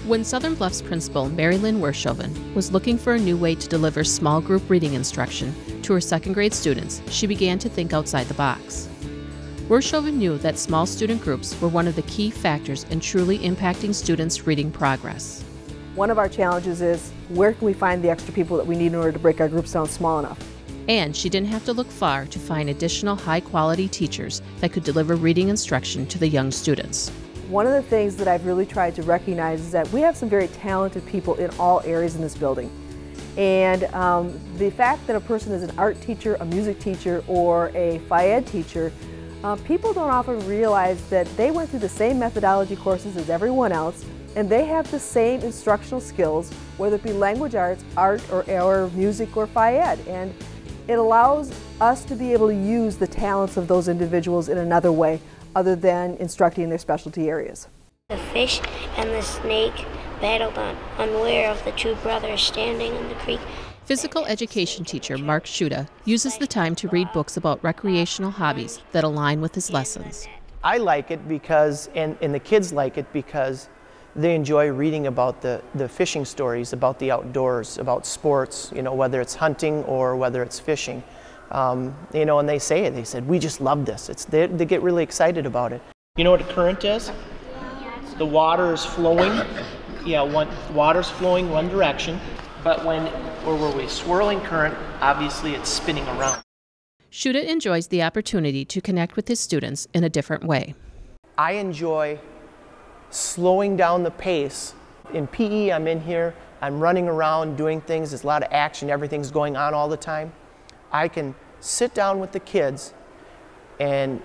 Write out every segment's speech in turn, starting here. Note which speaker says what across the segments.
Speaker 1: When Southern Bluffs principal Mary Lynn Wershoven was looking for a new way to deliver small group reading instruction to her second grade students, she began to think outside the box. Wershoven knew that small student groups were one of the key factors in truly impacting students' reading progress.
Speaker 2: One of our challenges is, where can we find the extra people that we need in order to break our groups down small enough?
Speaker 1: And she didn't have to look far to find additional high-quality teachers that could deliver reading instruction to the young students.
Speaker 2: One of the things that I've really tried to recognize is that we have some very talented people in all areas in this building. And the fact that a person is an art teacher, a music teacher, or a Phi-Ed teacher, people don't often realize that they went through the same methodology courses as everyone else, and they have the same instructional skills, whether it be language arts, art, or music, or Phi-Ed. And it allows us to be able to use the talents of those individuals in another way, other than instructing in their specialty areas.
Speaker 3: The fish and the snake battled unaware of the two brothers standing in the creek.
Speaker 1: Physical education teacher Mark Schuda uses the time to read books about recreational hobbies that align with his lessons.
Speaker 4: I like it because, and the kids like it because they enjoy reading about the fishing stories, about the outdoors, about sports, whether it's hunting or whether it's fishing. And they say it, they said, we just love this. They get really excited about it. You know what a current is? The water is flowing, water's flowing one direction, but when we're swirling current, obviously it's spinning around.
Speaker 1: Schuda enjoys the opportunity to connect with his students in a different way.
Speaker 4: I enjoy slowing down the pace. In PE, I'm in here, I'm running around doing things, there's a lot of action, everything's going on all the time. I can sit down with the kids and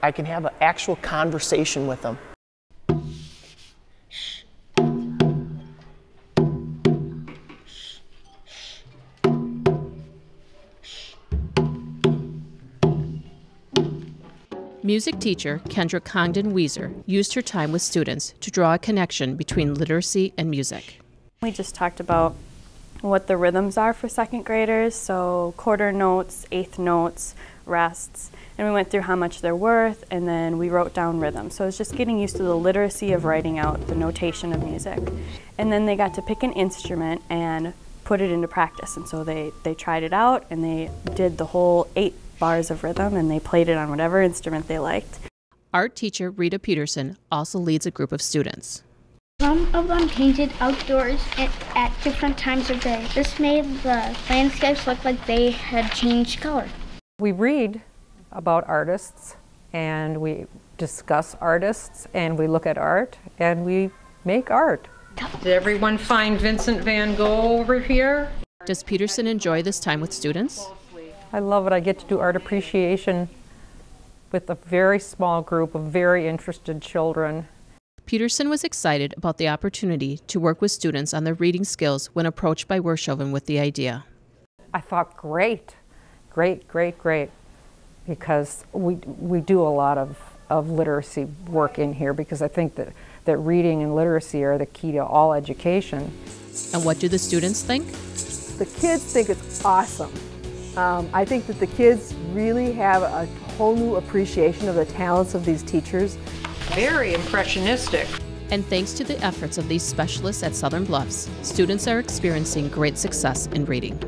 Speaker 4: I can have an actual conversation with them.
Speaker 1: Music teacher Kendra Congdon-Weiser used her time with students to draw a connection between literacy and music.
Speaker 5: We just talked about what the rhythms are for second graders, so quarter notes, eighth notes, rests, and we went through how much they're worth, and then we wrote down rhythms. So it's just getting used to the literacy of writing out the notation of music. And then they got to pick an instrument and put it into practice, and so they tried it out and they did the whole 8 bars of rhythm and they played it on whatever instrument they liked.
Speaker 1: Art teacher Rita Peterson also leads a group of students.
Speaker 6: Some of them painted outdoors at different times of day. This made the landscapes look like they had changed color.
Speaker 7: We read about artists and we discuss artists and we look at art and we make art.
Speaker 8: Did everyone find Vincent van Gogh over here?
Speaker 1: Does Peterson enjoy this time with students?
Speaker 7: I love it. I get to do art appreciation with a very small group of very interested children.
Speaker 1: Peterson was excited about the opportunity to work with students on their reading skills when approached by Wershoven with the idea.
Speaker 7: I thought, great, because we do a lot of literacy work in here, because I think that reading and literacy are the key to all education.
Speaker 1: And what do the students think?
Speaker 2: The kids think it's awesome. I think that the kids really have a whole new appreciation of the talents of these teachers.
Speaker 8: Very impressionistic.
Speaker 1: And thanks to the efforts of these specialists at Southern Bluffs, students are experiencing great success in reading.